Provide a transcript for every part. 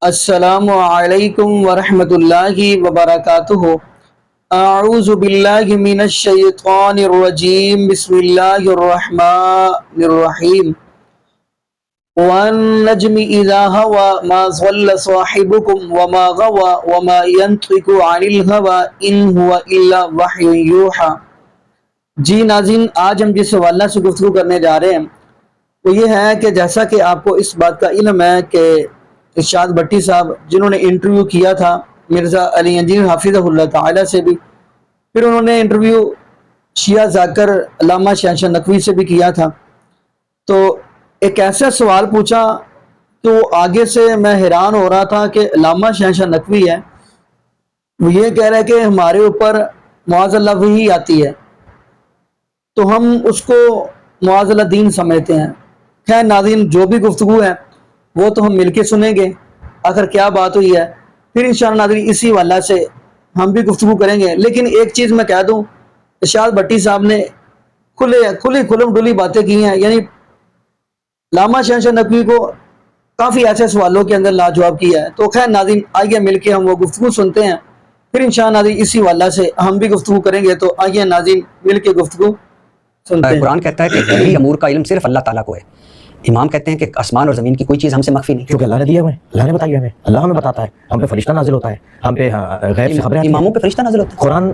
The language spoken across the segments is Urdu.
السلام علیکم ورحمۃ اللہ وبرکاتہ۔ اعوذ باللہ من الشیطان الرجیم، بسم اللہ الرحمن الرحیم۔ والنجم اذا ہوا ما ضل صاحبکم وما غوا وما ينطق عن الهوى ان هو الا وحی یوحی۔ جی ناظرین، آج ہم جس حوالہ سے گفتگو کرنے جا رہے ہیں وہ یہ ہے کہ جیسا کہ آپ کو اس بات کا علم ہے کہ ارشاد بھٹی صاحب جنہوں نے انٹرویو کیا تھا مرزا علی انجیر حافظہ اللہ تعالی سے بھی، پھر انہوں نے انٹرویو شیعہ ذاکر علامہ شہنشاہ نقوی سے بھی کیا تھا، تو ایک ایسا سوال پوچھا کہ وہ آگے سے میں حیران ہو رہا تھا کہ علامہ شہنشاہ نقوی ہے، وہ یہ کہہ رہا ہے کہ ہمارے اوپر معاذ اللہ وحی آتی ہے تو ہم اس کو معاذ اللہ دین سمجھتے ہیں۔ خیر ناظرین، جو بھی گفتگو ہے وہ تو ہم مل کے سنیں گے آخر کیا بات ہوئی ہے، پھر انشاءاللہ ناظرین اسی حوالہ سے ہم بھی گفتگو کریں گے۔ لیکن ایک چیز میں کہہ دوں، ارشاد بھٹی صاحب نے کھلم ڈلی باتیں کی ہیں، یعنی علامہ شہنشاہ نقوی کو کافی ایسے سوالوں کے اندر لاجواب کیا ہے۔ تو خیر ناظرین آئیے مل کے ہم وہ گفتگو سنتے ہیں، پھر انشاءاللہ ناظرین اسی حوالہ سے ہم بھی گفتگو کریں گے۔ تو آئیے ناظرین مل کے گفتگو سنتے ہیں۔ قرآن کہتا ہے کہ وحی امور کا علم صرف اللہ تعالیٰ کو ہے۔ امام کہتے ہیں کہ آسمان اور زمین کی کوئی چیز ہم سے مخفی نہیں، کیونکہ اللہ نے دیا ہمیں، اللہ نے بتایا ہمیں، اللہ ہمیں بتاتا ہے، ہم پہ فرشتہ نازل ہوتا ہے، ہم پہ غیب سے خبریں آتی ہیں۔ اماموں پہ فرشتہ نازل ہوتا ہے۔ قرآن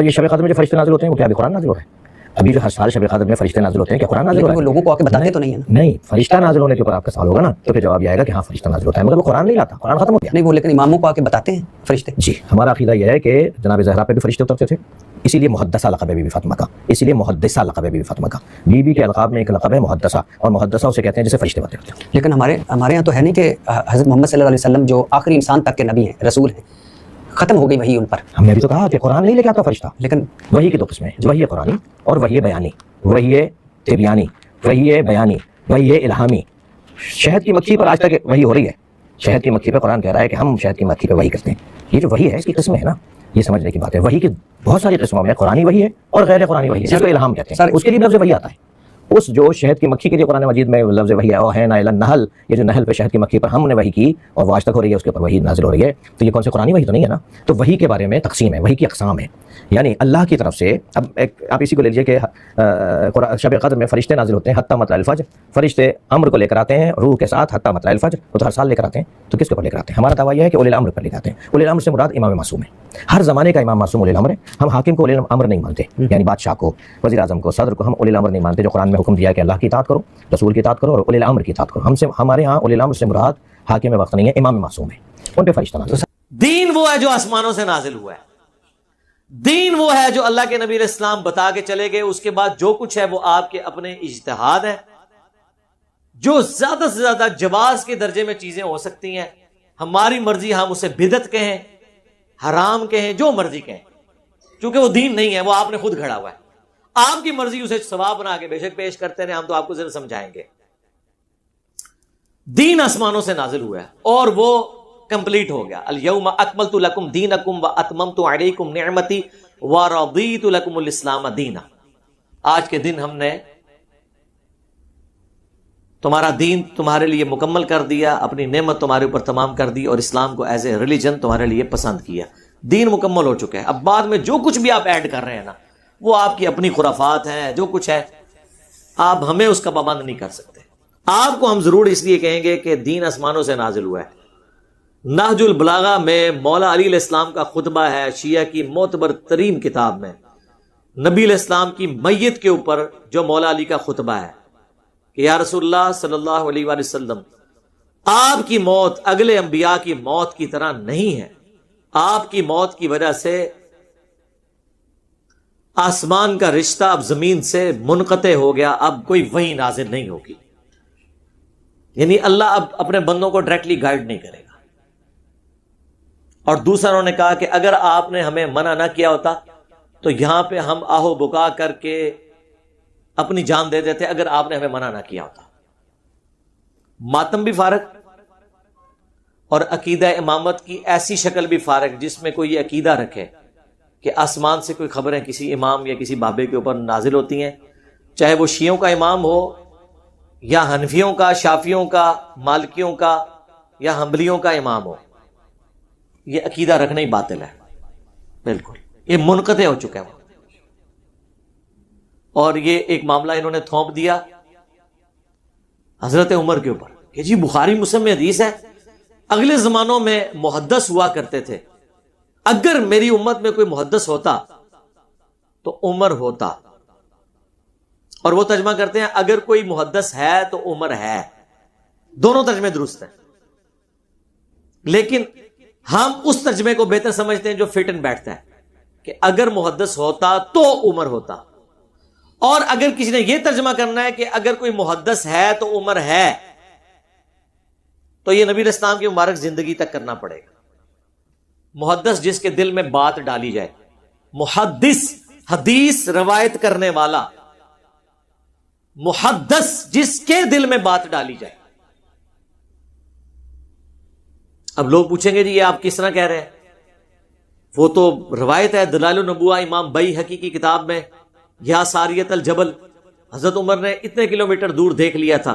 یہ شب قدر میں جو فرشتے نازل ہوتے ہیں وہ کیا ابھی قرآن نازل ہو رہا ہے؟ ابھی جو ہر سال شب قدر میں فرشتے نازل ہوتے ہیں کیا قرآن نازل ہو رہا لیکن ہے؟ وہ لوگوں کو آ کے بتاتے تو نہیں ہے نا۔ نہیں، فرشتہ نازل ہونے کے اوپر آپ کا سوال ہوگا نا تو پھر جواب یہ آئے گا کہ ہاں فرشتہ نازل ہوتا ہے، مگر وہ قرآن نہیں لاتا، قرآن ختم ہو گیا۔ نہیں وہ لیکن اماموں کو آ کے بتاتے ہیں فرشتے۔ جی ہمارا عقیدہ یہ ہے کہ جناب زہرا پہ بھی فرشتے اترتے تھے، اسی لیے محدثہ لقب ہے بی بی فاطمہ کا، اسی لیے محدثہ لقب ہے بی بی فاطمہ کا۔ بی بی کے القاب میں ایک لقب ہے محدثہ، اور محدثہ اسے کہتے ہیں جسے فرشتے باتیں کرتے ہیں۔ لیکن ہمارے یہاں تو ہے نہیں کہ حضرت محمد صلی اللہ علیہ وسلم جو آخری انسان تک کے نبی ہیں، رسول ہیں، ختم ہو گئی وحی ان پر۔ ہم نے ابھی تو کہا کہ قرآن نہیں لے کے آتا فرشتہ، لیکن وحی کی دو قسمیں ہیں، وحی قرآنی اور وحی بیانی، وحی تبیانی، وحی بیانی، وحی الہامی۔ شہد کی مکھی پر آج تک وحی ہو رہی ہے، شہد کی مکھی پہ قرآن کہہ رہا ہے کہ ہم شہد کی مکھی پہ وحی کرتے ہیں۔ یہ جو وحی ہے اس کی قسمیں ہے نا، یہ سمجھنے کی بات ہے۔ وحی کی بہت ساری قسموں میں قرآنی وحی ہے اور غیر قرآنی وحی ہے، جس کو الہام کہتے ہیں، اس کے لیے لفظ وحی آتا ہے۔ اس جو شہد کی مکھی کے لیے قرآن مجید میں لفظ وحی ہے، اوحینا الی النحل، یہ جو نحل پہ شہد کی مکھی پر ہم نے وحی کی اور وہ آج تک ہو رہی ہے، اس کے اوپر وحی نازل ہو رہی ہے، تو یہ کون سے قرآنی وحی تو نہیں ہے نا۔ تو وحی کے بارے میں تقسیم ہے، وحی کی اقسام ہے، یعنی اللہ کی طرف سے۔ اب آپ اسی کو لے لیجیے کہ شب قدر میں فرشتے نازل ہوتے ہیں حتی مطلع الفجر، فرشتے امر کو لے کر آتے ہیں روح کے ساتھ حتی مطلع الفجر، وہ تو ہر سال لے کر آتے ہیں، تو کس کے اوپر لے کر آتے ہیں؟ ہمارا دعویٰ یہ ہے کہ اولی الامر پر لے کر آتے ہیں۔ اولی الامر سے مراد امام معصوم ہے، ہر زمانے کا امام معصوم اولی الامر ہے۔ ہم حاکم کو اولی الامر نہیں مانتے، یعنی بادشاہ کو، وزیر اعظم کو، صدر کو ہم اولی الامر نہیں مانتے، جو قرآن میں حکم دیا ہے کہ اللہ کی اطاعت کرو، رسول کی اطاعت کرو اور اولی الامر کی اطاعت کرو۔ ہمارے ہاں اولی الامر سے مراد حاکم وقت نہیں ہے، امام معصوم ہے، ان پہ فرشتہ نازل ہے۔ دین وہ ہے جو آسمانوں سے نازل ہوا ہے، دین وہ ہے جو اللہ کے نبی علیہ السلام بتا کے چلے گئے، اس کے بعد جو کچھ ہے وہ آپ کے اپنے اجتہاد ہے۔ جو زیادہ سے زیادہ جواز کے درجے میں چیزیں ہو سکتی ہیں، ہماری مرضی، ہم اسے بدعت کہیں، حرام کہیں، جو مرضی کہیں، چونکہ وہ دین نہیں ہے، وہ آپ نے خود گھڑا ہوا ہے۔ آپ کی مرضی اسے ثواب بنا کے بے شک پیش کرتے ہیں، ہم تو آپ کو ذرا سمجھائیں گے۔ دین آسمانوں سے نازل ہوا ہے اور وہ کمپلیٹ ہو گیا۔ الیوم اکملت لکم دینکم واتممت علیکم نعمتی ورضیت لکم الاسلام دینا۔ آج کے دن ہم نے تمہارا دین تمہارے لیے مکمل کر دیا، اپنی نعمت تمہارے اوپر تمام کر دی اور اسلام کو ایز اے ریلیجن تمہارے لیے پسند کیا۔ دین مکمل ہو چکا ہے۔ اب بعد میں جو کچھ بھی آپ ایڈ کر رہے ہیں نا، وہ آپ کی اپنی خرافات ہیں، جو کچھ ہے آپ ہمیں اس کا پابند نہیں کر سکتے۔ آپ کو ہم ضرور اس لیے کہیں گے کہ دین آسمانوں سے نازل ہوا ہے۔ نہج البلاغہ میں مولا علی علیہ السلام کا خطبہ ہے، شیعہ کی معتبر ترین کتاب میں نبی علیہ السلام کی میت کے اوپر جو مولا علی کا خطبہ ہے کہ یا رسول اللہ صلی اللہ علیہ وآلہ وسلم، آپ کی موت اگلے انبیاء کی موت کی طرح نہیں ہے، آپ کی موت کی وجہ سے آسمان کا رشتہ اب زمین سے منقطع ہو گیا، اب کوئی وحی نازل نہیں ہوگی، یعنی اللہ اب اپنے بندوں کو ڈائریکٹلی گائیڈ نہیں کرے گا۔ اور دوسرا انہوں نے کہا کہ اگر آپ نے ہمیں منع نہ کیا ہوتا تو یہاں پہ ہم آہو بکا کر کے اپنی جان دے دیتے، اگر آپ نے ہمیں منع نہ کیا ہوتا۔ ماتم بھی فارغ اور عقیدہ امامت کی ایسی شکل بھی فارغ جس میں کوئی یہ عقیدہ رکھے کہ آسمان سے کوئی خبریں کسی امام یا کسی بابے کے اوپر نازل ہوتی ہیں، چاہے وہ شیعوں کا امام ہو یا حنفیوں کا، شافیوں کا، مالکیوں کا یا حنبلیوں کا امام ہو، یہ عقیدہ رکھنا ہی باطل ہے، بالکل یہ منقطع ہو چکا ہے۔ اور یہ ایک معاملہ انہوں نے تھوپ دیا حضرت عمر کے اوپر کہ جی بخاری مسلم میں حدیث ہے، اگلے زمانوں میں محدث ہوا کرتے تھے، اگر میری امت میں کوئی محدث ہوتا تو عمر ہوتا، اور وہ ترجمہ کرتے ہیں اگر کوئی محدث ہے تو عمر ہے۔ دونوں ترجمے درست ہیں، لیکن ہم اس ترجمے کو بہتر سمجھتے ہیں جو فٹ اینڈ بیٹھتا ہے کہ اگر محدث ہوتا تو عمر ہوتا، اور اگر کسی نے یہ ترجمہ کرنا ہے کہ اگر کوئی محدث ہے تو عمر ہے، تو یہ نبی علیہ السلام کی مبارک زندگی تک کرنا پڑے گا۔ محدث جس کے دل میں بات ڈالی جائے، محدث حدیث روایت کرنے والا، محدث جس کے دل میں بات ڈالی جائے۔ اب لوگ پوچھیں گے جی یہ آپ کس طرح کہہ رہے ہیں؟ وہ تو روایت ہے دلائل النبوہ امام بیہقی کی کتاب میں، یا ساریت الجبل، حضرت عمر نے اتنے کلومیٹر دور دیکھ لیا تھا،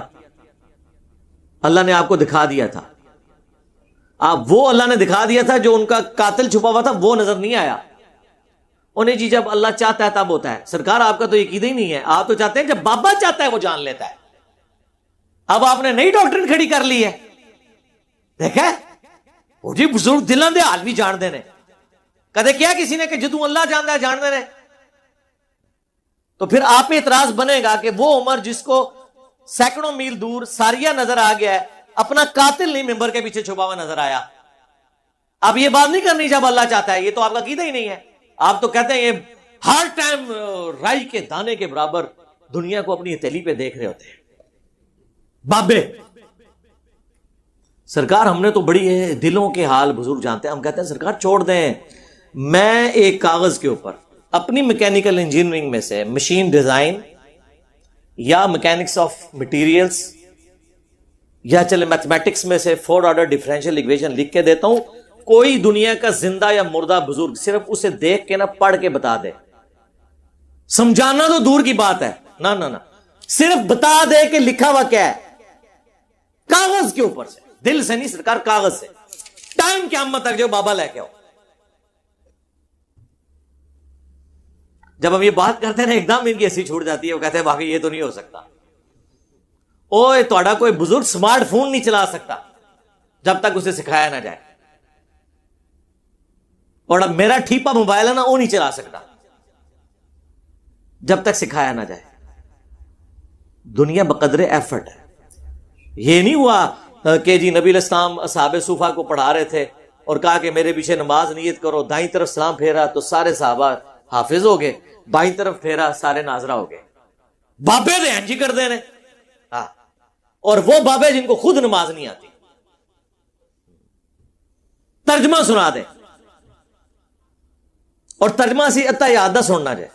اللہ نے آپ کو دکھا دیا تھا، آپ وہ اللہ نے دکھا دیا تھا جو ان کا قاتل چھپا ہوا تھا وہ نظر نہیں آیا انہیں۔ جی جب اللہ چاہتا ہے تب ہوتا ہے۔ سرکار آپ کا تو عقیدہ ہی نہیں ہے، آپ تو چاہتے ہیں جب بابا چاہتا ہے وہ جان لیتا ہے۔ اب آپ نے نئی ڈاکٹرن کھڑی کر لی ہے، دیکھا وہ جی بزرگ دلان دے حال بھی جان دینے، کدے کیا کسی نے کہ جدوں اللہ جانتا ہے جان دینے؟ تو پھر آپ پہ اعتراض بنے گا کہ وہ عمر جس کو سینکڑوں میل دور ساریہ نظر آ گیا ہے، اپنا قاتل نہیں ممبر کے پیچھے چھپا ہوا نظر آیا۔ اب یہ بات نہیں کرنی جب اللہ چاہتا ہے، یہ تو آپ کا عقیدہ ہی نہیں ہے۔ آپ تو کہتے ہیں یہ ہر ٹائم رائی کے دانے کے برابر دنیا کو اپنی ہتھیلی پہ دیکھ رہے ہوتے ہیں بابے۔ سرکار ہم نے تو بڑی دلوں کے حال بزرگ جانتے ہیں، ہم کہتے ہیں سرکار چھوڑ دیں، میں ایک کاغذ کے اوپر اپنی میکینیکل انجینئرنگ میں سے مشین ڈیزائن یا میکینکس آف مٹیریلز یا چلے میتھمیٹکس میں سے 4 آرڈر ڈیفرنشیل ایکویشن لکھ کے دیتا ہوں، کوئی دنیا کا زندہ یا مردہ بزرگ صرف اسے دیکھ کے نہ پڑھ کے بتا دے، سمجھانا تو دور کی بات ہے، نہ نہ نہ، صرف بتا دے کہ لکھا ہوا کیا ہے کاغذ کے اوپر سے، دل سے نہیں سرکار، کاغذ سے، ٹائم قیامت تک جو بابا لے کے آؤ۔ جب ہم یہ بات کرتے ہیں نا ایک دم ان کی ہنسی چھوٹ جاتی ہے، وہ کہتے ہیں واقعی یہ تو نہیں ہو سکتا۔ اوے تھوڑا کوئی بزرگ سمارٹ فون نہیں چلا سکتا جب تک اسے سکھایا نہ جائے، اور اب میرا ٹھیپا موبائل ہے نا وہ نہیں چلا سکتا جب تک سکھایا نہ جائے۔ دنیا بقدر ایفرٹ ہے۔ یہ نہیں ہوا کہ جی نبی علیہ السلام اصحاب صوفہ کو پڑھا رہے تھے اور کہا کہ میرے پیچھے نماز نیت کرو، دائیں طرف سلام پھیرا تو سارے صحابہ حافظ ہو گئے، بائیں طرف پھیرا سارے ناظرہ ہو گئے۔ بابے دے ہنجی کر دینے، ہاں، اور وہ بابے جن کو خود نماز نہیں آتی، ترجمہ سنا دے اور ترجمہ سی اتا یادہ سننا جائے،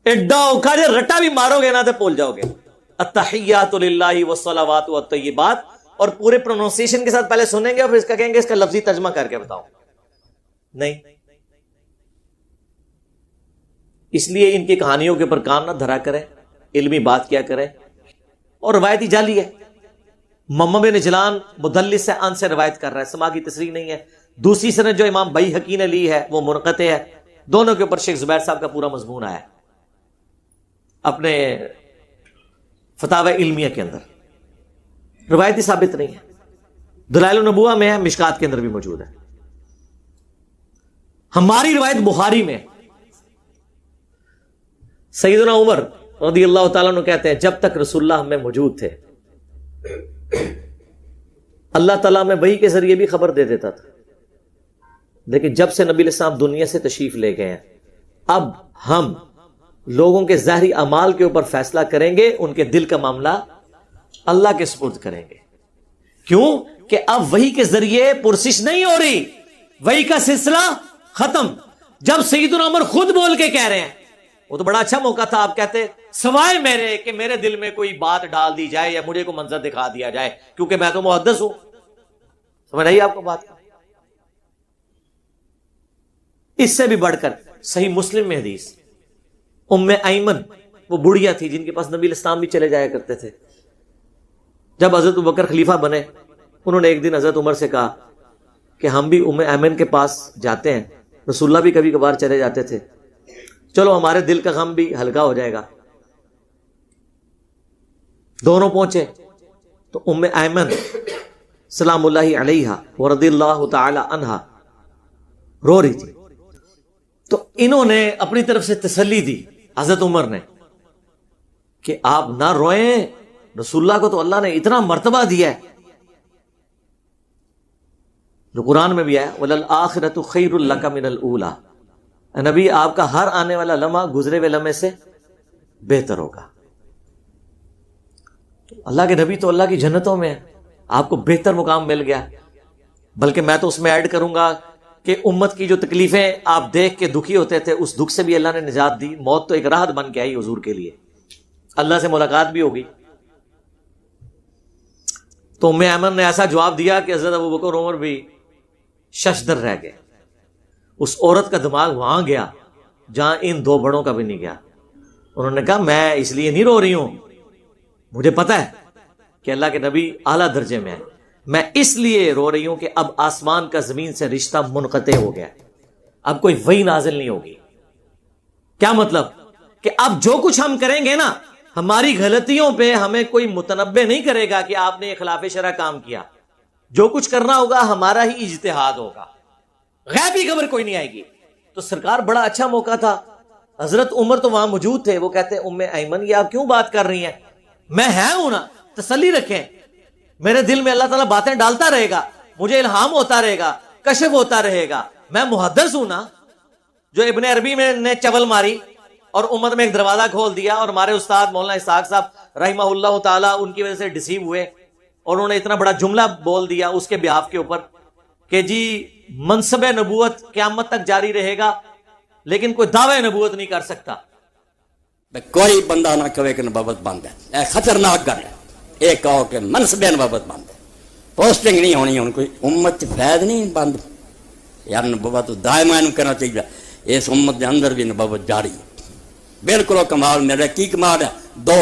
ایڈا اوکھا جے رٹا بھی مارو گے نا تو بھول جاؤ گے۔ التحیات للہ والصلوات والطیبات، اور پورے پروننسیشن کے ساتھ پہلے سنیں گے اور پھر اس کا کہیں گے اس کا لفظی ترجمہ کر کے بتاؤ، نہیں۔ اس لیے ان کی کہانیوں کے اوپر کام نہ دھرا کریں، علمی بات کیا کریں۔ اور روایتی جعلی ہے، محمد بن اجلان مدلس سے ان سے روایت کر رہا ہے، سما کی تصریح نہیں ہے۔ دوسری سند جو امام بیہقی نے لی ہے وہ منقطع ہے۔ دونوں کے اوپر شیخ زبیر صاحب کا پورا مضمون آیا ہے اپنے فتاوی علمیہ کے اندر، روایتی ثابت نہیں ہے، دلائل النبوہ میں ہے، مشکات کے اندر بھی موجود ہے۔ ہماری روایت بخاری میں، سیدنا عمر رضی اللہ تعالیٰ عنہ کہتے ہیں جب تک رسول اللہ ہمیں موجود تھے اللہ تعالیٰ میں وحی کے ذریعے بھی خبر دے دیتا تھا، لیکن جب سے نبی علیہ السلام دنیا سے تشریف لے گئے ہیں اب ہم لوگوں کے ظاہری اعمال کے اوپر فیصلہ کریں گے، ان کے دل کا معاملہ اللہ کے سپرد کریں گے۔ کیوں کہ اب وحی کے ذریعے پرسش نہیں ہو رہی، وحی کا سلسلہ ختم۔ جب سیدنا عمر خود بول کے کہہ رہے ہیں، وہ تو بڑا اچھا موقع تھا، آپ کہتے سوائے میرے کہ میرے دل میں کوئی بات ڈال دی جائے یا مجھے کو منظر دکھا دیا جائے، کیونکہ میں تو محدث ہوں۔ سمجھ آئی آپ کو بات؟ اس سے بھی بڑھ کر صحیح مسلم میں حدیث، ام ایمن وہ بڑھیا تھی جن کے پاس نبی علیہ السلام بھی چلے جایا کرتے تھے۔ جب حضرت ابوبکر خلیفہ بنے انہوں نے ایک دن حضرت عمر سے کہا کہ ہم بھی ام ایمن کے پاس جاتے ہیں، رسول اللہ بھی کبھی کبھار چلے جاتے تھے، چلو ہمارے دل کا غم بھی ہلکا ہو جائے گا۔ دونوں پہنچے تو ام ایمن سلام اللہ علیہا ورضی اللہ تعالی عنہا رو رہی تھی، تو انہوں نے اپنی طرف سے تسلی دی حضرت عمر نے کہ آپ نہ روئیں، رسول اللہ کو تو اللہ نے اتنا مرتبہ دیا ہے جو قرآن میں بھی ہے وَلَلْآخِرَةُ خَيْرٌ لَكَ مِنَ الْأُولَىٰ، نبی آپ کا ہر آنے والا لمحہ گزرے ہوئے لمحے سے بہتر ہوگا۔ اللہ کے نبی تو اللہ کی جنتوں میں ہیں، آپ کو بہتر مقام مل گیا، بلکہ میں تو اس میں ایڈ کروں گا کہ امت کی جو تکلیفیں آپ دیکھ کے دکھی ہوتے تھے اس دکھ سے بھی اللہ نے نجات دی، موت تو ایک راحت بن کے آئی حضور کے لیے، اللہ سے ملاقات بھی ہوگی۔ تو ام ایمن نے ایسا جواب دیا کہ حضرت ابوبکر عمر بھی ششدر رہ گئے۔ اس عورت کا دماغ وہاں گیا جہاں ان دو بڑوں کا بھی نہیں گیا۔ انہوں نے کہا میں اس لیے نہیں رو رہی ہوں، مجھے پتا ہے کہ اللہ کے نبی اعلیٰ درجے میں ہے، میں اس لیے رو رہی ہوں کہ اب آسمان کا زمین سے رشتہ منقطع ہو گیا، اب کوئی وحی نازل نہیں ہوگی۔ کیا مطلب؟ کہ اب جو کچھ ہم کریں گے نا، ہماری غلطیوں پہ ہمیں کوئی متنبع نہیں کرے گا کہ آپ نے خلاف شرع کام کیا، جو کچھ کرنا ہوگا ہمارا ہی اجتہاد ہوگا، غیبی خبر کوئی نہیں آئے گی۔ تو سرکار بڑا اچھا موقع تھا، حضرت عمر تو وہاں موجود تھے، وہ کہتے ام ایمن یہ آپ کیوں بات کر رہی ہیں، میں ہوں نا، تسلی رکھیں، میرے دل میں اللہ تعالیٰ باتیں ڈالتا رہے گا، مجھے الہام ہوتا رہے گا، کشف ہوتا رہے گا، میں محدث ہوں نا۔ جو ابن عربی میں نے چول ماری اور امت میں ایک دروازہ کھول دیا، اور ہمارے استاد مولانا اسحاق صاحب رحمہ اللہ تعالیٰ ان کی وجہ سے ڈسیو ہوئے، اور انہوں نے اتنا بڑا جملہ بول دیا اس کے بیاف کے اوپر کہ جی منصب نبوت قیامت تک جاری رہے گا لیکن کوئی دعوی نبوت نہیں کر سکتا۔ کوئی بندہ نہ کہے کہ نبوت بند ہے، اے خطرناک گل ہے، یہ کہو کہ منصب نبوت بند ہے، پوسٹنگ نہیں ہونی، ان کوئی امت فیض نہیں بند، یار نبوت دائما کرنا چاہیے، اس امت کے اندر بھی نبوت جاری ہے۔ بالکل کمال میرے کی کمال ہے، دو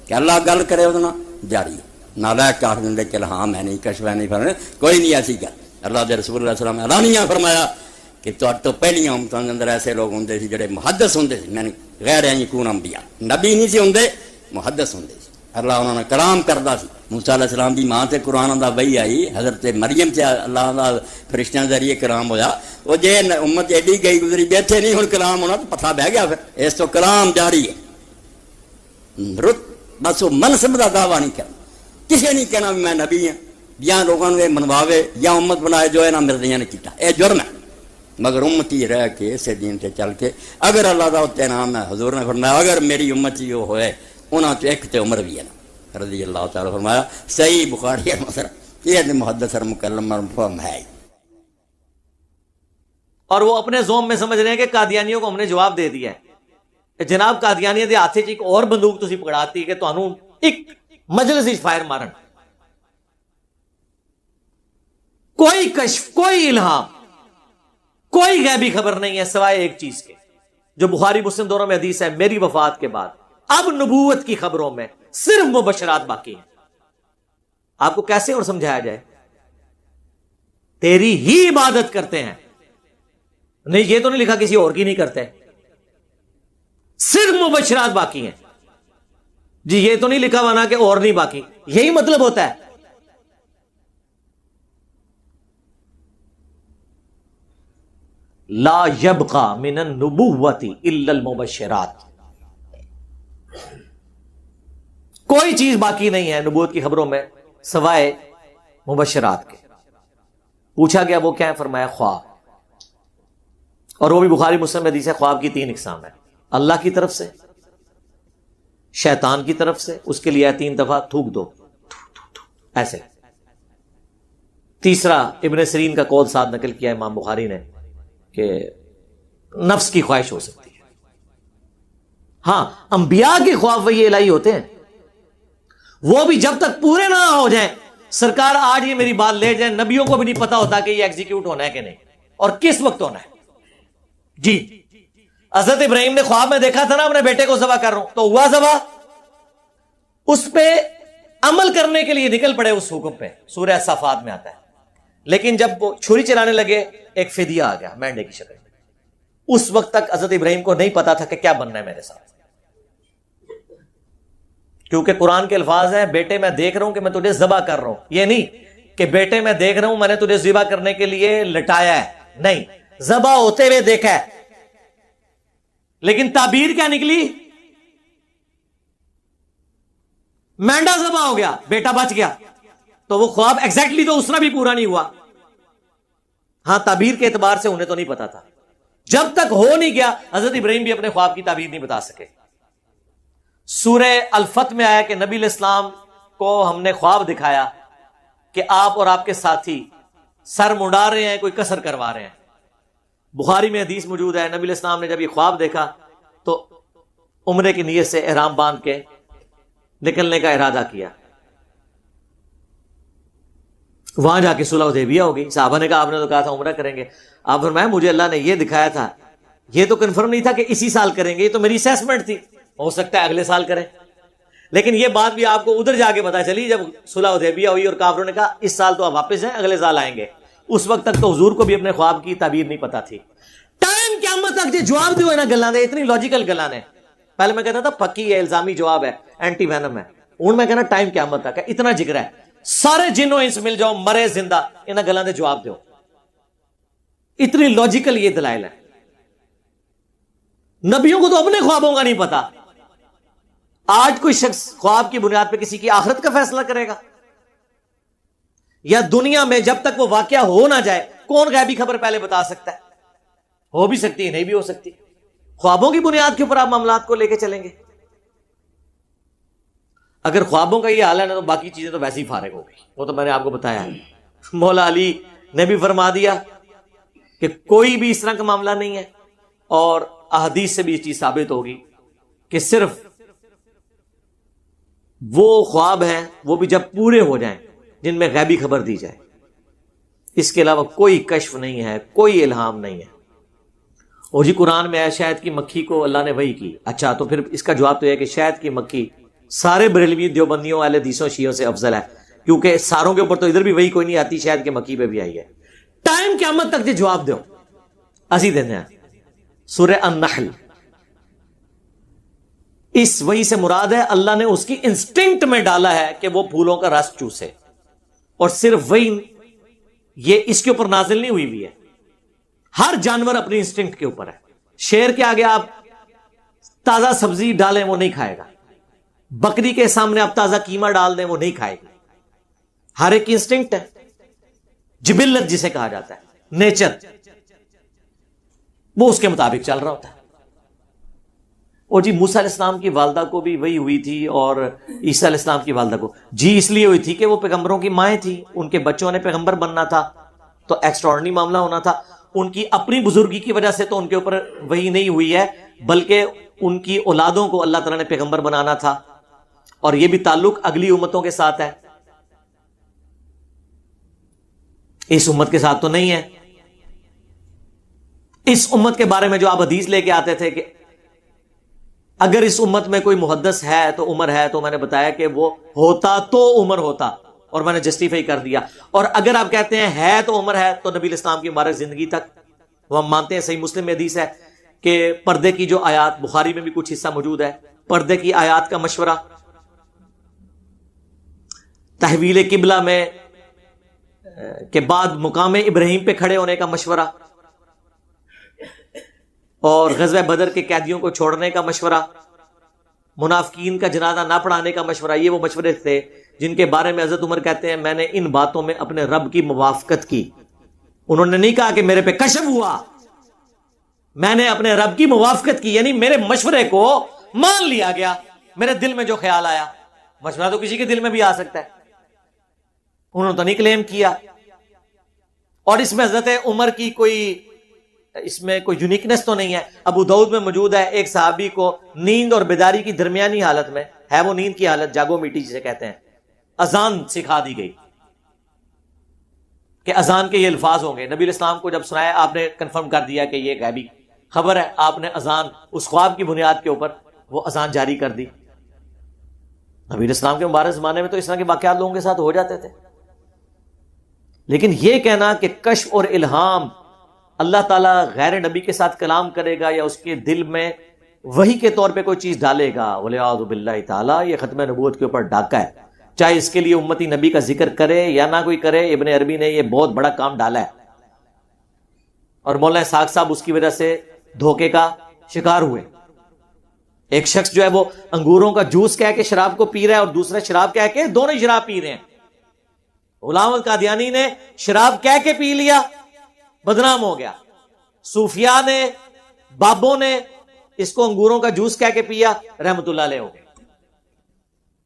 کہ اللہ گل کرے وہ جاری ہے، نہ لے کے آخ دیں کہ ہاں میں نہیں کشف نہیں فرمایا، کوئی نہیں ایسی گل۔ اللہ دے رسول اللہ علیہ وسلم اعلانیہ فرمایا کہ تو پہلیاں امتوں کے اندر ایسے لوگ ہوں سی جڑے محدث ہوں سی، میں غیر یکون انبیاء، نبی نہیں سی ہوں، محدث ہوں سی، اللہ انہوں نے کلام کرتا سی۔ موسیٰ علیہ السلام دی ماں تے قرآن دا وحی آئی، حضرت مریم تے اللہ دا فرشتیاں ذریعے کلام ہویا، وہ جے امت ایڈی گئی گزری بیٹھے نہیں ہن کلام ہونا تو پتہ بہ گیا، پھر اس تو کلام جاری ہے۔ بس وہ منصب دا دعویٰ نہیں کرنا، کسی نہیں کہنا میں نبی ہوں، یا لوگوں نے منواوے یا امت بنائے جو ہے نا مردیاں نے کیتا، اے جرم ہے۔ مگر امتی رہ کے اسے دین سے چل کے اگر اللہ دا اتنے نام ہے، حضور نے فرمایا اگر میری امت یہ ہوئے انہاں تو ایک تے عمر بھی ہے نا رضی اللہ تعالیٰ، فرمایا صحیح بخاری ہے مثلا، یہ محدث اور مکلم اور مفہوم ہے۔ اور وہ اپنے زوم میں سمجھ رہے ہیں کہ قادیانیوں کو ہم نے جواب دے دیا ہے۔ جناب قادیانی دے ہاتھ ایک اور بندوق تسی پکڑاتی کہ تانوں ایک مجلس وچ فائر مارن، کوئی کشف، کوئی الہام، کوئی غیبی خبر نہیں ہے سوائے ایک چیز کے، جو بخاری مسلم دونوں میں حدیث ہے، میری وفات کے بعد اب نبوت کی خبروں میں صرف مبشرات باقی ہیں۔ آپ کو کیسے اور سمجھایا جائے؟ تیری ہی عبادت کرتے ہیں، نہیں یہ تو نہیں لکھا کسی اور کی نہیں کرتے، صرف مبشرات باقی ہیں، جی یہ تو نہیں لکھا ہوا نا کہ اور نہیں باقی، یہی مطلب ہوتا ہے۔ لا یبقى من النبوۃ الا المبشرات، کوئی چیز باقی نہیں ہے نبوت کی خبروں میں سوائے مبشرات کے۔ پوچھا گیا وہ کیا ہے؟ فرمایا خواب، اور وہ بھی بخاری مسلم حدیث ہے۔ خواب کی 3 اقسام ہے، اللہ کی طرف سے، شیطان کی طرف سے، اس کے لیے 3 دفعہ تھوک دو ایسے، تیسرا ابن سیرین کا قول ساتھ نقل کیا امام بخاری نے کہ نفس کی خواہش ہو سکتی ہے۔ ہاں انبیاء کے خواب وہی الہی ہوتے ہیں، وہ بھی جب تک پورے نہ ہو جائیں، سرکار آج یہ میری بات لے جائیں، نبیوں کو بھی نہیں پتا ہوتا کہ یہ ایگزیکیوٹ ہونا ہے کہ نہیں اور کس وقت ہونا ہے۔ جی حضرت ابراہیم نے خواب میں دیکھا تھا نا اپنے بیٹے کو ذبح کر رہا ہوں، تو ہوا ذبح، اس پہ عمل کرنے کے لیے نکل پڑے اس حکم پہ، سورہ صافات میں آتا ہے. لیکن جب وہ چھری چلانے لگے ایک فدیہ آ گیا مینڈے کی شکل میں. اس وقت تک حضرت ابراہیم کو نہیں پتا تھا کہ کیا بننا ہے میرے ساتھ، کیونکہ قرآن کے الفاظ ہیں بیٹے میں دیکھ رہا ہوں کہ میں تجھے ذبح کر رہا ہوں. یہ نہیں کہ بیٹے میں دیکھ رہا ہوں میں نے تجھے ذبح کرنے کے لیے لٹایا ہے، نہیں، ذبح ہوتے ہوئے دیکھا ہے. لیکن تعبیر کیا نکلی؟ مینڈا ذبح ہو گیا، بیٹا بچ گیا. تو وہ خواب ایگزیکٹلی تو اس طرح بھی پورا نہیں ہوا. ہاں تعبیر کے اعتبار سے انہیں تو نہیں پتا تھا. جب تک ہو نہیں گیا حضرت ابراہیم بھی اپنے خواب کی تعبیر نہیں بتا سکے. سورہ الفتح میں آیا کہ نبی علیہ السلام کو ہم نے خواب دکھایا کہ آپ اور آپ کے ساتھی سر منڈا رہے ہیں، کوئی کسر کروا رہے ہیں. بخاری میں حدیث موجود ہے، نبی علیہ السلام نے جب یہ خواب دیکھا تو عمرے کی نیت سے احرام باندھ کے نکلنے کا ارادہ کیا. وہاں جا کے صلح حدیبیہ ہو گئی. صحابہ نے کہا آپ نے تو کہا تھا عمرہ کریں گے. آپ فرمایا مجھے اللہ نے یہ دکھایا تھا، یہ تو کنفرم نہیں تھا کہ اسی سال کریں گے، یہ تو میری اسیسمنٹ تھی، ہو سکتا ہے اگلے سال کریں. لیکن یہ بات بھی آپ کو ادھر جا کے پتا چلی جب صلح حدیبیہ ہوئی اور کافروں نے کہا اس سال تو آپ واپس ہیں، اگلے سال آئیں گے. اس وقت تک تو حضور کو بھی اپنے خواب کی تعبیر نہیں پتا تھی. ٹائم قیامت تک جو جواب دیو ہے نا گلاں دے، اتنی لاجیکل گلاں نے. پہلے میں کہتا تھا پکی ہے، الزامی جواب ہے، اینٹی وینم ہے. ہوں میں کہنا ٹائم قیامت تک ہے، اتنا جگر ہے. سارے جنوں انس مل جاؤ مرے زندہ، انہاں گلاں دے جواب دیو. اتنی لاجیکل یہ دلائل ہے. نبیوں کو تو اپنے خوابوں کا نہیں پتا. آج کوئی شخص خواب کی بنیاد پہ کسی کی آخرت کا فیصلہ کرے گا؟ یا دنیا میں جب تک وہ واقعہ ہو نہ جائے کون غیبی خبر پہلے بتا سکتا ہے؟ ہو بھی سکتی ہے، نہیں بھی ہو سکتی. خوابوں کی بنیاد کے اوپر آپ معاملات کو لے کے چلیں گے. اگر خوابوں کا یہ حال ہے نا تو باقی چیزیں تو ویسے ہی فارغ ہو گئی. وہ تو میں نے آپ کو بتایا ہے. مولا علی نے بھی فرما دیا کہ کوئی بھی اس طرح کا معاملہ نہیں ہے، اور احادیث سے بھی یہ چیز ثابت ہوگی کہ صرف وہ خواب ہیں وہ بھی جب پورے ہو جائیں جن میں غیبی خبر دی جائے. اس کے علاوہ کوئی کشف نہیں ہے، کوئی الہام نہیں ہے. اور جی قرآن میں ہے شہد کی مکھی کو اللہ نے وحی کی. اچھا تو پھر اس کا جواب تو یہ ہے کہ شہد کی مکھی سارے بریلوی دیوبندیوں اہل حدیثوں شیعوں سے افضل ہے، کیونکہ ساروں کے اوپر تو ادھر بھی وحی کوئی نہیں آتی، شہد کی مکھی پہ بھی آئی ہے. ٹائم قیامت تک جی جواب دو اسی دینے ہیں. سورہ النحل، اس وحی سے مراد ہے اللہ نے اس کی انسٹنکٹ میں ڈالا ہے کہ وہ پھولوں کا رس چوسے. اور صرف وحی یہ اس کے اوپر نازل نہیں ہوئی ہے، ہر جانور اپنی انسٹنکٹ کے اوپر ہے. شیر کے آگے آپ تازہ سبزی ڈالیں وہ نہیں کھائے گا، بکری کے سامنے آپ تازہ قیمہ ڈال دیں وہ نہیں کھائے گی. ہر ایک انسٹنکٹ ہے، جبلت جسے کہا جاتا ہے، نیچر، وہ اس کے مطابق چل رہا ہوتا ہے. اور جی موسیٰ علیہ السلام کی والدہ کو بھی وہی ہوئی تھی اور عیسیٰ علیہ السلام کی والدہ کو جی اس لیے ہوئی تھی کہ وہ پیغمبروں کی مائیں تھی، ان کے بچوں نے پیغمبر بننا تھا تو ایکسٹراڈنری معاملہ ہونا تھا. ان کی اپنی بزرگی کی وجہ سے تو ان کے اوپر وہی نہیں ہوئی ہے، بلکہ ان کی اولادوں کو اللہ تعالیٰ نے پیغمبر بنانا تھا. اور یہ بھی تعلق اگلی امتوں کے ساتھ ہے، اس امت کے ساتھ تو نہیں ہے. اس امت کے بارے میں جو آپ حدیث لے کے آتے تھے کہ اگر اس امت میں کوئی محدث ہے تو عمر ہے، تو میں نے بتایا کہ وہ ہوتا تو عمر ہوتا، اور میں نے جسٹیفائی کر دیا. اور اگر آپ کہتے ہیں ہے تو عمر ہے، تو نبی علیہ السلام کی مبارک زندگی تک وہ ہم مانتے ہیں. صحیح مسلم میں حدیث ہے کہ پردے کی جو آیات، بخاری میں بھی کچھ حصہ موجود ہے، پردے کی آیات کا مشورہ، تحویل قبلہ میں کے بعد مقام ابراہیم پہ کھڑے ہونے کا مشورہ، اور غزوہ بدر کے قیدیوں کو چھوڑنے کا مشورہ، منافقین کا جنازہ نہ پڑھانے کا مشورہ. یہ وہ مشورے تھے جن کے بارے میں حضرت عمر کہتے ہیں میں نے ان باتوں میں اپنے رب کی موافقت کی. انہوں نے نہیں کہا کہ میرے پہ کشف ہوا، میں نے اپنے رب کی موافقت کی، یعنی میرے مشورے کو مان لیا گیا. میرے دل میں جو خیال آیا، مشورہ تو کسی کے دل میں بھی آ سکتا ہے، انہوں نے تو نہیں کلیم کیا. اور اس میں حضرت عمر کی اس میں کوئی یونیکنس تو نہیں ہے. ابو داؤد میں موجود ہے ایک صحابی کو نیند اور بیداری کی درمیانی حالت میں ہے، وہ نیند کی حالت جاگو میٹی جسے کہتے ہیں، اذان سکھا دی گئی کہ اذان کے یہ الفاظ ہوں گے. نبی علیہ السلام کو جب سنایا آپ نے کنفرم کر دیا کہ یہ غیبی خبر ہے. آپ نے اذان اس خواب کی بنیاد کے اوپر وہ اذان جاری کر دی. نبی علیہ السلام کے مبارک زمانے میں تو اس طرح کے واقعات لوگوں کے ساتھ ہو جاتے تھے. لیکن یہ کہنا کہ کشف اور الہام اللہ تعالیٰ غیر نبی کے ساتھ کلام کرے گا یا اس کے دل میں وحی کے طور پہ کوئی چیز ڈالے گا، وَلِعَاذُ بِاللَّهِ تعالیٰ، یہ ختم نبوت کے اوپر ڈاکہ ہے. چاہے اس کے لیے امتی نبی کا ذکر کرے یا نہ کوئی کرے، ابن عربی نے یہ بہت بڑا کام ڈالا ہے. اور مولانا اسحاق صاحب اس کی وجہ سے دھوکے کا شکار ہوئے. ایک شخص جو ہے وہ انگوروں کا جوس کہہ کے شراب کو پی رہا ہے اور دوسرا شراب کہہ کے، دونوں شراب پی رہے ہیں. غلام القادیانی نے شراب کہہ کے پی لیا، بدنام ہو گیا. صوفیاء نے، بابوں نے اس کو انگوروں کا جوس کہہ کے پیا، رحمت اللہ علیہ ہو گئے.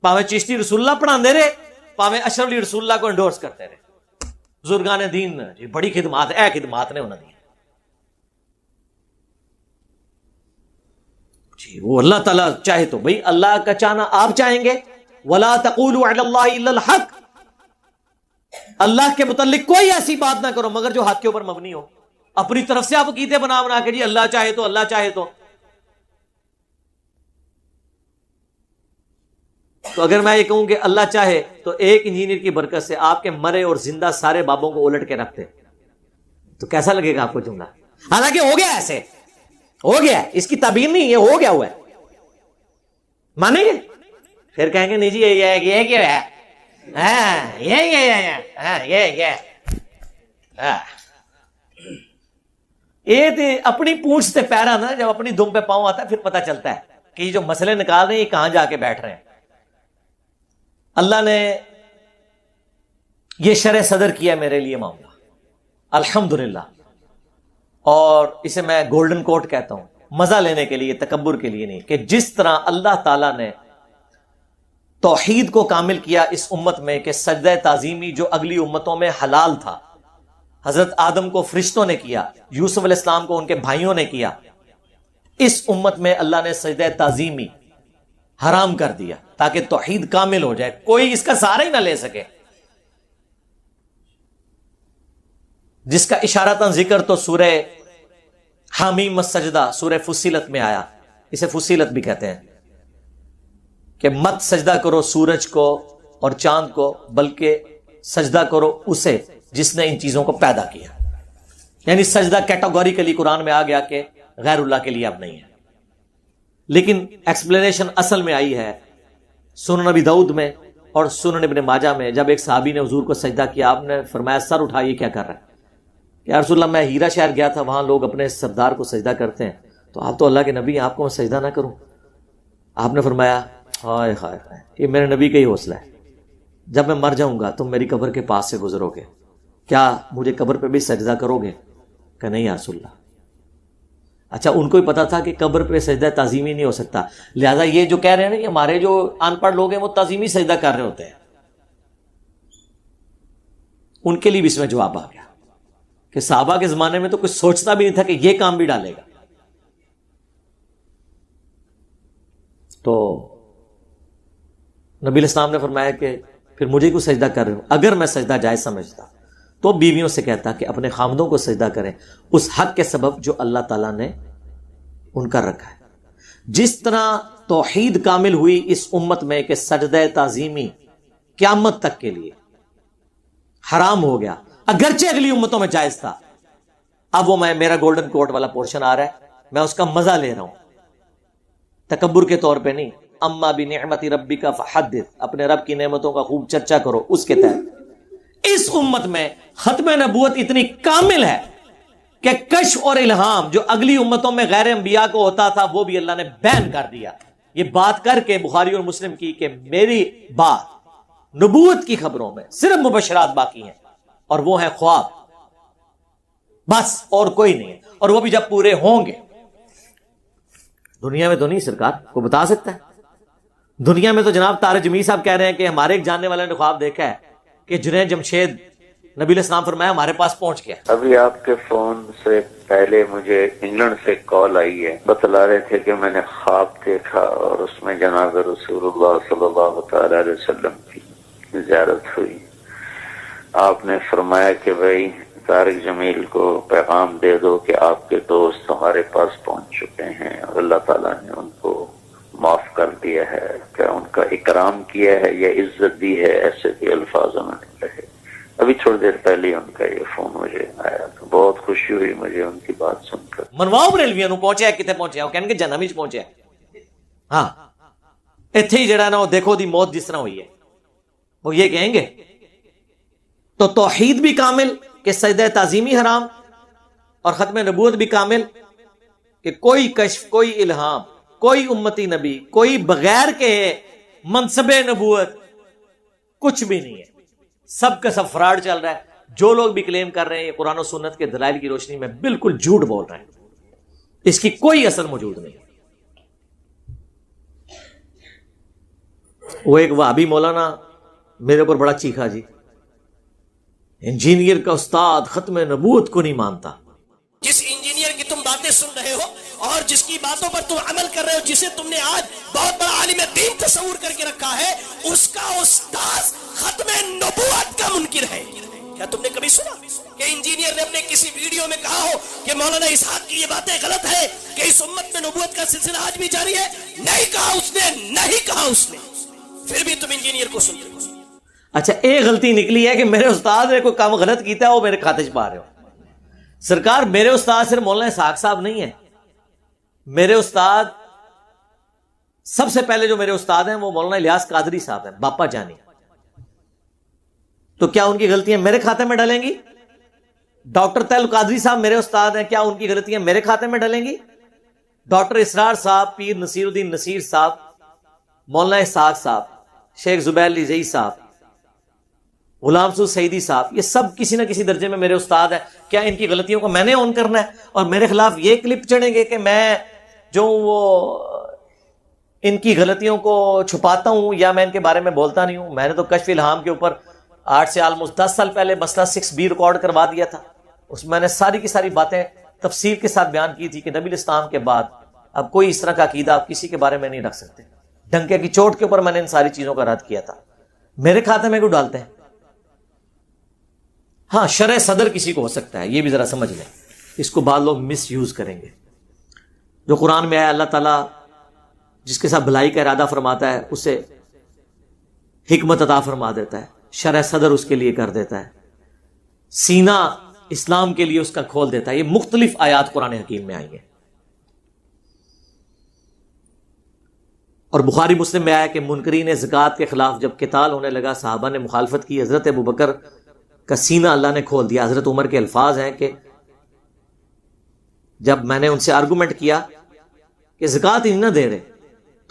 پاوے چشتی رسول اللہ پڑھاندے رہے، پاوے اشرف علی رسول اللہ کو انڈورس کرتے رہے. بزرگان دین جی بڑی خدمات، اے خدمات نے انہوں نے جی. وہ اللہ تعالیٰ چاہے تو بھئی اللہ کا چاہنا آپ چاہیں گے. وَلَا تَقُولُوا عَلَى اللَّهِ إِلَّا الْحَقِّ، اللہ کے متعلق کوئی ایسی بات نہ کرو مگر جو حق کے اوپر مبنی ہو. اپنی طرف سے آپ عقیدے بنا بنا کے جی اللہ چاہے تو، اللہ چاہے تو. تو اگر میں یہ کہوں کہ اللہ چاہے تو ایک انجینئر کی برکت سے آپ کے مرے اور زندہ سارے بابوں کو الٹ کے رکھتے تو کیسا لگے گا آپ کو جملہ؟ حالانکہ ہو گیا، ایسے ہو گیا، اس کی تعبیر نہیں، یہ ہو گیا ہوا ہے. مانیں گے؟ پھر کہیں گے نہیں جی یہ کیا ہے، یہ تو اپنی پونچھ سے پیرا نا، جب اپنی دم پہ پاؤں آتا ہے پھر پتہ چلتا ہے کہ یہ جو مسئلے نکال رہے ہیں یہ کہاں جا کے بیٹھ رہے ہیں. اللہ نے یہ شرح صدر کیا میرے لیے معاملہ، الحمدللہ. اور اسے میں گولڈن کوٹ کہتا ہوں، مزہ لینے کے لیے، تکبر کے لیے نہیں، کہ جس طرح اللہ تعالیٰ نے توحید کو کامل کیا اس امت میں کہ سجدہ تعظیمی جو اگلی امتوں میں حلال تھا، حضرت آدم کو فرشتوں نے کیا، یوسف علیہ السلام کو ان کے بھائیوں نے کیا، اس امت میں اللہ نے سجدہ تعظیمی حرام کر دیا تاکہ توحید کامل ہو جائے، کوئی اس کا سہارا ہی نہ لے سکے. جس کا اشارتاً ذکر تو سورہ حامیم السجدہ، سورہ فصیلت میں آیا. اسے فصیلت بھی کہتے ہیں کہ مت سجدہ کرو سورج کو اور چاند کو، بلکہ سجدہ کرو اسے جس نے ان چیزوں کو پیدا کیا. یعنی سجدہ کیٹاگوریکلی قرآن میں آ گیا کہ غیر اللہ کے لیے اب نہیں ہے. لیکن ایکسپلینیشن اصل میں آئی ہے سنن نبی داؤد میں اور سنن ابن ماجہ میں. جب ایک صحابی نے حضور کو سجدہ کیا، آپ نے فرمایا سر اٹھائیے، کیا کر رہا ہے؟ یا رسول اللہ میں ہیرا شہر گیا تھا، وہاں لوگ اپنے سردار کو سجدہ کرتے ہیں، تو آپ تو اللہ کے نبی ہیں، آپ کو میں سجدہ نہ کروں؟ آپ نے فرمایا ہائے ہائے ہائے، یہ میرے نبی کا ہی حوصلہ ہے. جب میں مر جاؤں گا تم میری قبر کے پاس سے گزرو گے، کیا مجھے قبر پہ بھی سجدہ کرو گے؟ کہ نہیں یا رسول اللہ. اچھا، ان کو ہی پتا تھا کہ قبر پہ سجدہ تعظیمی نہیں ہو سکتا، لہذا یہ جو کہہ رہے ہیں نا کہ ہمارے جو ان پڑھ لوگ ہیں وہ تعظیمی سجدہ کر رہے ہوتے ہیں، ان کے لیے بھی اس میں جواب آ گیا کہ صحابہ کے زمانے میں تو کچھ سوچتا بھی نہیں تھا کہ یہ کام بھی ڈالے گا. تو نبی علیہ السلام نے فرمایا کہ پھر مجھے کیوں سجدہ کر رہے ہو؟ اگر میں سجدہ جائز سمجھتا تو بیویوں سے کہتا کہ اپنے خامدوں کو سجدہ کریں اس حق کے سبب جو اللہ تعالیٰ نے ان کا رکھا ہے. جس طرح توحید کامل ہوئی اس امت میں کہ سجدہ تعظیمی قیامت تک کے لیے حرام ہو گیا، اگرچہ اگلی امتوں میں جائز تھا. اب وہ میرا گولڈن کوٹ والا پورشن آ رہا ہے، میں اس کا مزہ لے رہا ہوں، تکبر کے طور پہ نہیں. اما بنعمت ربک فحدث، اپنے رب کی نعمتوں کا خوب چرچا کرو. اس کے تحت اس امت میں ختم نبوت اتنی کامل ہے کہ کشف اور الہام جو اگلی امتوں میں غیر انبیاء کو ہوتا تھا وہ بھی اللہ نے بین کر دیا. یہ بات کر کے بخاری اور مسلم کی کہ میری بات نبوت کی خبروں میں صرف مبشرات باقی ہیں اور وہ ہیں خواب، بس اور کوئی نہیں ہے. اور وہ بھی جب پورے ہوں گے. دنیا میں تو نہیں، سرکار کو بتا سکتا ہے؟ دنیا میں تو جناب طارق جمیل صاحب کہہ رہے ہیں کہ ہمارے ایک جاننے والے نے خواب دیکھا ہے کہ جنید جمشید نبی علیہ السلام فرمایا ہمارے پاس پہنچ گیا. ابھی آپ کے فون سے پہلے مجھے انگلینڈ سے کال آئی ہے، بتلا رہے تھے کہ میں نے خواب دیکھا اور اس میں جناب رسول اللہ صلی اللہ تعالی علیہ وسلم کی زیارت ہوئی. آپ نے فرمایا کہ بھائی طارق جمیل کو پیغام دے دو کہ آپ کے دوست ہمارے پاس پہنچ چکے ہیں اور اللہ تعالیٰ نے ان کو معاف کر دیا ہے, کیا ان کا اکرام کیا ہے یا عزت دی ہے, ایسے بھی الفاظ انہوں نے کہے. ابھی تھوڑی دیر پہلے ان کا یہ فون مجھے آیا تو بہت خوشی ہوئی مجھے ان کی بات سن کر. منواؤ بریلویاں نو پہنچیا کتے پہنچیا, وہ کہنے کہ جہنم وچ پہنچیا. ہاں ایتھے ہی جڑا نا وہ دیکھو دی موت جس طرح ہوئی ہے, وہ یہ کہیں گے. تو توحید بھی کامل کہ سجدہ تعظیمی حرام, اور ختم نبوت بھی کامل کہ کوئی کشف, کوئی الہام, کوئی امتی نبی, کوئی بغیر کے منصب نبوت کچھ بھی نہیں ہے. سب کا سب فراڈ چل رہا ہے. جو لوگ بھی کلیم کر رہے ہیں یہ قرآن و سنت کے دلائل کی روشنی میں بالکل جھوٹ بول رہے ہیں, اس کی کوئی اثر موجود نہیں. وہ ایک وہابی مولانا میرے اوپر بڑا چیخا, جی انجینئر کا استاد ختم نبوت کو نہیں مانتا. جس انجینئر کی تم باتیں سن رہے ہو اور جس کی باتوں پر تم عمل کر رہے ہو, جسے تم نے آج بہت بڑا عالم دین تصور کر کے رکھا ہے, اس کا استاذ ختم نبوت کا منکر ہے. کیا تم نے کبھی سنا کہ انجینئر نے اپنے کسی ویڈیو میں کہا ہو کہ مولانا اسحاق کی یہ باتیں غلط ہے, کہ اس امت میں نبوت کا سلسلہ آج بھی جاری ہے؟ نہیں کہا اس نے, نہیں کہا اس نے. پھر بھی تم انجینئر کو سنتے ہو. اچھا ایک غلطی نکلی ہے کہ میرے استاد نے کوئی کام غلط کیتا ہے, وہ میرے کھاتے چ پا رہے ہو. سرکار میرے استاد صرف مولانا اسحاق صاحب نہیں ہے. میرے استاد سب سے پہلے جو میرے استاد ہیں وہ مولانا الیاس قادری صاحب ہیں, باپا جانی. تو کیا ان کی غلطیاں میرے کھاتے میں ڈلیں گی؟ ڈاکٹر تیل قادری صاحب میرے استاد ہیں, کیا ان کی غلطیاں میرے کھاتے میں ڈلیں گی؟ ڈاکٹر اسرار صاحب, پیر نصیر الدین نصیر صاحب, مولانا اسحاق صاحب, شیخ زبیر علی زئی صاحب, غلام سعود سعیدی صاحب, یہ سب کسی نہ کسی درجے میں میرے استاد ہیں. کیا ان کی غلطیوں کو میں نے اون کرنا ہے اور میرے خلاف یہ کلپ چڑھیں گے کہ میں جو وہ ان کی غلطیوں کو چھپاتا ہوں یا میں ان کے بارے میں بولتا نہیں ہوں؟ میں نے تو کشف الہام کے اوپر 8 سے آلموسٹ 10 سال پہلے مسئلہ 6B ریکارڈ کروا دیا تھا. اس میں نے ساری کی ساری باتیں تفصیل کے ساتھ بیان کی تھی کہ نبی الاسلام کے بعد اب کوئی اس طرح کا عقیدہ آپ کسی کے بارے میں نہیں رکھ سکتے. ڈنکے کی چوٹ کے اوپر میں نے ان ساری چیزوں کا رد کیا تھا. میرے کھاتے میں کیوں ڈالتے ہیں؟ ہاں شرع صدر کسی کو ہو سکتا ہے, یہ بھی ذرا سمجھ لیں. اس کو بعض لوگ مس یوز کریں گے. جو قرآن میں آیا اللہ تعالیٰ جس کے ساتھ بھلائی کا ارادہ فرماتا ہے اسے حکمت عطا فرما دیتا ہے, شرع صدر اس کے لیے کر دیتا ہے, سینہ اسلام کے لیے اس کا کھول دیتا ہے. یہ مختلف آیات قرآن حکیم میں آئی ہیں. اور بخاری مسلم میں آیا کہ منکرین زکوٰۃ کے خلاف جب قتال ہونے لگا, صحابہ نے مخالفت کی, حضرت ابوبکر کا سینہ اللہ نے کھول دیا. حضرت عمر کے الفاظ ہیں کہ جب میں نے ان سے آرگومنٹ کیا کہ زکوٰۃ ہی نہ دے رہے,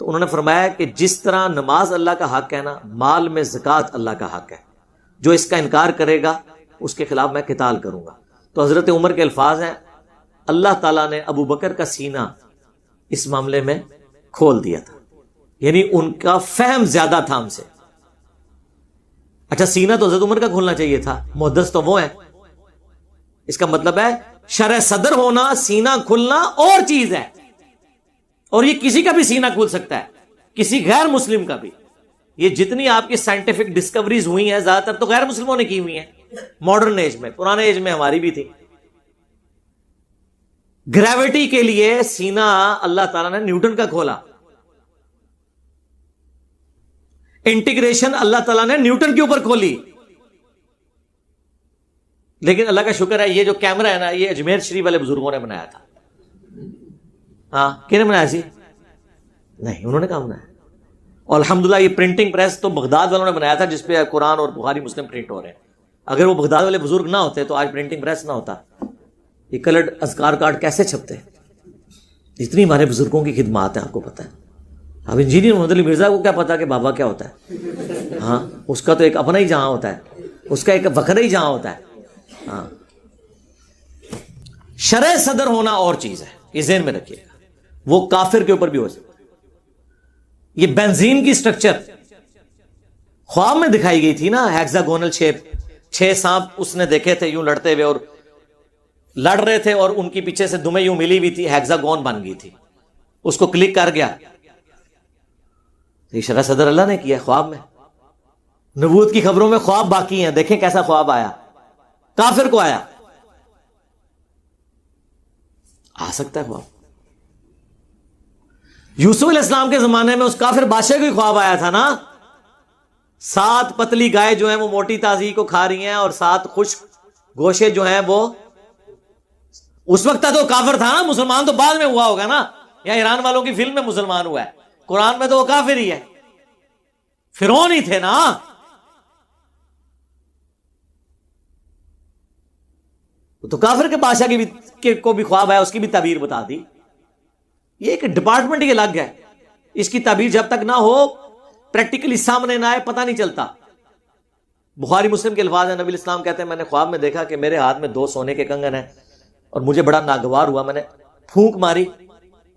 تو انہوں نے فرمایا کہ جس طرح نماز اللہ کا حق ہے نا, مال میں زکوٰۃ اللہ کا حق ہے. جو اس کا انکار کرے گا اس کے خلاف میں قتال کروں گا. تو حضرت عمر کے الفاظ ہیں اللہ تعالیٰ نے ابو بکر کا سینہ اس معاملے میں کھول دیا تھا, یعنی ان کا فہم زیادہ تھا ہم سے. اچھا سینہ تو حضرت عمر کا کھولنا چاہیے تھا, محدث تو وہ ہیں. اس کا مطلب ہے شرع صدر ہونا, سینہ کھلنا اور چیز ہے. اور یہ کسی کا بھی سینہ کھول سکتا ہے, کسی غیر مسلم کا بھی. یہ جتنی آپ کی سائنٹیفک ڈسکوریز ہوئی ہیں زیادہ تر تو غیر مسلموں نے کی ہوئی ہیں. ماڈرن ایج میں, پرانے ایج میں ہماری بھی تھی. گریوٹی کے لیے سینہ اللہ تعالیٰ نے نیوٹن کا کھولا. انٹیگریشن اللہ تعالیٰ نے نیوٹن کے اوپر کھولی. لیکن اللہ کا شکر ہے یہ جو کیمرہ ہے نا, یہ اجمیر شریف والے بزرگوں نے بنایا تھا. ہاں کن نے بنایا سی؟ نہیں, انہوں نے کہا بنایا. اور الحمدللہ یہ پرنٹنگ پریس تو بغداد والوں نے بنایا تھا جس پہ قرآن اور بخاری مسلم پرنٹ ہو رہے ہیں. اگر وہ بغداد والے بزرگ نہ ہوتے تو آج پرنٹنگ پریس نہ ہوتا. یہ کلرڈ اذکار کارڈ کیسے چھپتے؟ اتنی ہمارے بزرگوں کی خدمات ہیں, آپ کو پتہ ہے. اب انجینئر محمد علی مرزا کو کیا پتا کہ بابا کیا ہوتا ہے؟ ہاں اس کا تو ایک اپنا ہی جہاں ہوتا ہے, اس کا ایک وکھرا ہی جہاں ہوتا ہے. ہاں شرع صدر ہونا اور چیز ہے, یہ ذہن میں رکھیے گا. وہ کافر کے اوپر بھی ہو سکتا ہے. یہ بنزین کی سٹرکچر خواب میں دکھائی گئی تھی نا, ہیگزاگونل شیپ, 6 سانپ اس نے دیکھے تھے یوں لڑتے ہوئے, اور لڑ رہے تھے اور ان کی پیچھے سے دمیں یوں ملی ہوئی تھی, ہیگزاگون بن گئی تھی. اس کو کلک کر گیا. یہ شرع صدر اللہ نے کیا خواب میں. نبوت کی خبروں میں خواب باقی ہیں, دیکھیں کیسا خواب آیا. کافر کو آیا, آ سکتا ہے خواب. یوسف علیہ السلام کے زمانے میں اس کافر بادشاہ کو خواب آیا تھا نا، 7 پتلی گائے جو ہیں وہ موٹی تازی کو کھا رہی ہیں اور 7 خشک گوشے جو ہیں وہ، اس وقت تو کافر تھا نا، مسلمان تو بعد میں ہوا ہوگا نا، یا ایران والوں کی فلم میں مسلمان ہوا ہے، قرآن میں تو وہ کافر ہی ہے، فرعون ہی تھے نا۔ تو کافر کے بادشاہ کو بھی خواب ہے، اس کی بھی تعبیر بتا دی۔ یہ ایک ڈپارٹمنٹ ہی الگ ہے، اس کی تعبیر جب تک نہ ہو، پریکٹیکلی سامنے نہ آئے، پتہ نہیں چلتا۔ بخاری مسلم کے الفاظ ہیں، نبی الاسلام کہتے ہیں میں نے خواب میں دیکھا کہ میرے ہاتھ میں 2 سونے کے کنگن ہیں اور مجھے بڑا ناگوار ہوا، میں نے پھونک ماری،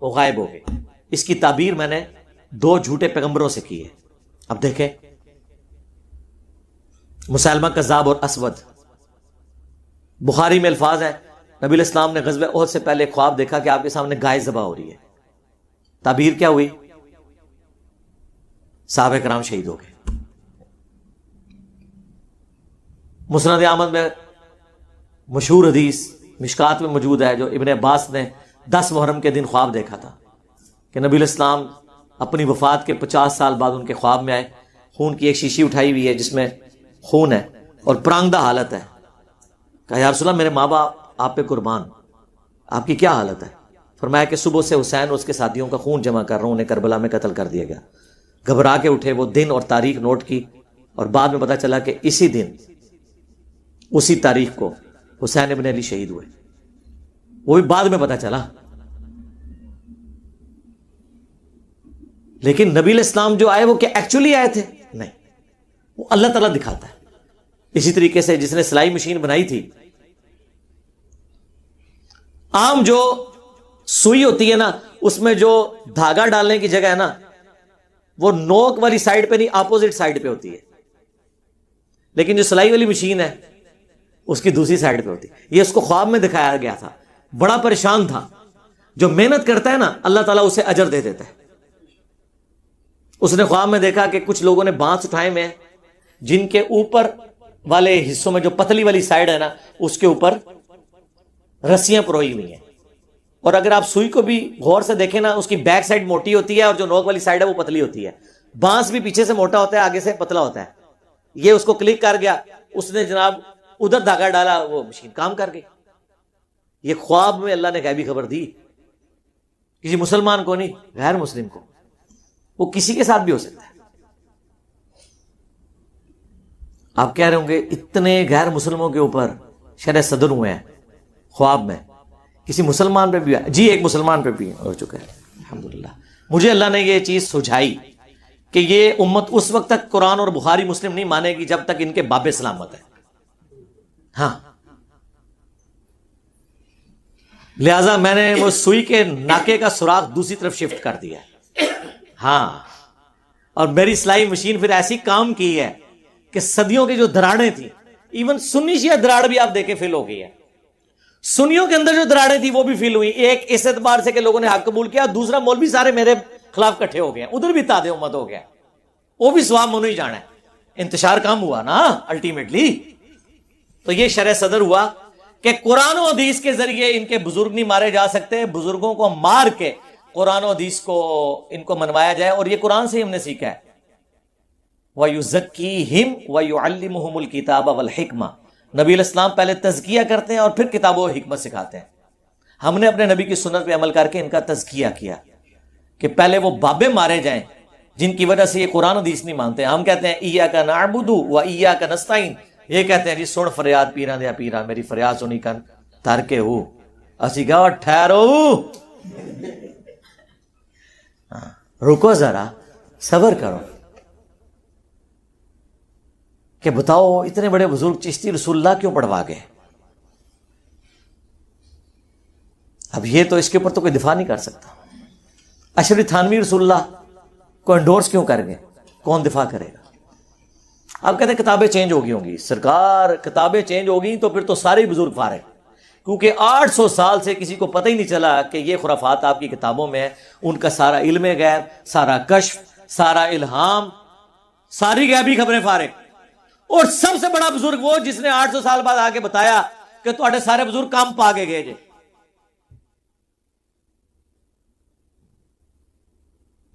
وہ غائب ہو گئے۔ اس کی تعبیر میں نے 2 جھوٹے پیغمبروں سے کی ہے۔ اب دیکھیں، مسیلمہ کذاب اور اسود، بخاری میں الفاظ ہیں، نبی الاسلام نے غزوہ احد سے پہلے خواب دیکھا کہ آپ کے سامنے گائے ذبح ہو رہی ہے۔ تعبیر کیا ہوئی؟ صحابہ کرام شہید ہو گئے۔ مسند احمد میں مشہور حدیث مشکات میں موجود ہے، جو ابن عباس نے 10 محرم کے دن خواب دیکھا تھا کہ نبی الاسلام اپنی وفات کے 50 سال بعد ان کے خواب میں آئے، خون کی ایک شیشی اٹھائی ہوئی ہے جس میں خون ہے اور پرانگدہ حالت ہے۔ کہا یا رسول اللہ میرے ماں باپ آپ پہ قربان، آپ کی کیا حالت ہے؟ فرمایا کہ صبح سے حسین اور اس کے ساتھیوں کا خون جمع کر رہا ہوں، انہیں کربلا میں قتل کر دیا گیا۔ گھبرا کے اٹھے، وہ دن اور تاریخ نوٹ کی اور بعد میں پتا چلا کہ اسی دن، اسی تاریخ کو حسین ابن علی شہید ہوئے، وہ بھی بعد میں پتا چلا۔ لیکن نبی الاسلام جو آئے وہ کیا ایکچولی آئے تھے؟ نہیں، وہ اللہ تعالیٰ دکھاتا ہے۔ اسی طریقے سے جس نے سلائی مشین بنائی تھی، عام جو سوئی ہوتی ہے نا، اس میں جو دھاگا ڈالنے کی جگہ ہے نا، وہ نوک والی سائڈ پہ نہیں، اپوزٹ سائڈ پہ ہوتی ہے، لیکن جو سلائی والی مشین ہے اس کی دوسری سائڈ پہ ہوتی ہے۔ یہ اس کو خواب میں دکھایا گیا تھا، بڑا پریشان تھا۔ جو محنت کرتا ہے نا، اللہ تعالیٰ اسے اجر دے دیتا ہے۔ اس نے خواب میں دیکھا کہ کچھ لوگوں نے بانس اٹھائے میں، جن کے اوپر والے حصوں میں جو پتلی والی سائڈ ہے نا، اس کے اوپر رسیاں پروئی ہوئی ہیں، اور اگر آپ سوئی کو بھی غور سے دیکھیں نا، اس کی بیک سائڈ موٹی ہوتی ہے اور جو نوک والی سائڈ ہے وہ پتلی ہوتی ہے۔ بانس بھی پیچھے سے موٹا ہوتا ہے، آگے سے پتلا ہوتا ہے۔ یہ اس کو کلک کر گیا، اس نے جناب ادھر دھاگا ڈالا، وہ مشین کام کر گئی۔ یہ خواب میں اللہ نے غیبی خبر دی، کسی مسلمان کو نہیں، غیر مسلم کو، وہ کسی کے ساتھ بھی ہو سکتا ہے۔ آپ کہہ رہے ہوں گے اتنے غیر مسلموں کے اوپر شرح صدر ہوئے ہیں خواب میں، کسی مسلمان پہ بھی ہے؟ جی ایک مسلمان پہ بھی ہو چکا ہے الحمدللہ۔ مجھے اللہ نے یہ چیز سجھائی کہ یہ امت اس وقت تک قرآن اور بخاری مسلم نہیں مانے گی جب تک ان کے باب سلامت ہے۔ ہاں، لہذا میں نے وہ سوئی کے ناکے کا سوراخ دوسری طرف شفٹ کر دیا ہے۔ ہاں، اور میری سلائی مشین پھر ایسی کام کی ہے کہ صدیوں کی جو دراڑیں تھیں، ایون سنی شیعہ دراڑ بھی آپ دیکھیں فل ہو گئی ہے۔ سنیوں کے اندر جو دراڑیں تھیں وہ بھی فل ہوئی، ایک اس اعتبار سے کہ لوگوں نے حق قبول کیا، دوسرا مولوی سارے میرے خلاف کٹھے ہو گئے ہیں، ادھر بھی اتحاد امت ہو گیا، وہ بھی سواب منو ہی جانا ہے۔ انتشار کام ہوا نا الٹیمیٹلی۔ تو یہ شرح صدر ہوا کہ قرآن و حدیث کے ذریعے ان کے بزرگ نہیں مارے جا سکتے، بزرگوں کو مار کے قرآن و حدیث کو ان کو منوایا جائے، اور یہ قرآن سے ہی ہم نے سیکھا ہے۔ وَيُزَكِّيهِمْ وَيُعَلِّمُهُمُ الْكِتَابَ وَالْحِكْمَةَ، نبی الاسلام پہلے تزکیہ کرتے ہیں اور پھر کتاب و حکمت سکھاتے ہیں۔ ہم نے اپنے نبی کی سنت پہ عمل کر کے ان کا تزکیہ کیا کہ پہلے وہ بابے مارے جائیں جن کی وجہ سے یہ قرآن حدیث نہیں مانتے۔ ہم کہتے ہیں ایاک نعبد و ایاک نستعین، یہ کہتے ہیں جی سن فریاد پیراں دیا پیراں، میری فریاد سنی کن تر کے ہو، اسی کہا ٹھہرو، رکو ذرا، صبر کرو، کہ بتاؤ اتنے بڑے بزرگ چشتی رسول اللہ کیوں پڑھوا گئے؟ اب یہ تو اس کے اوپر تو کوئی دفاع نہیں کر سکتا۔ اشرف تھانوی رسول اللہ کو انڈورس کیوں کر گئے؟ کون دفاع کرے گا؟ آپ کہتے ہیں کتابیں چینج ہو گئی ہوں گی، سرکار کتابیں چینج ہو گئی تو پھر تو سارے بزرگ فارغ، کیونکہ 800 سال سے کسی کو پتہ ہی نہیں چلا کہ یہ خرافات آپ کی کتابوں میں ہے۔ ان کا سارا علم غیب، سارا کشف، سارا الہام، ساری غیبی خبریں فارغ، اور سب سے بڑا بزرگ وہ جس نے 800 سال بعد آگے بتایا کہ تواڈے سارے بزرگ کام پا کے گئے جے۔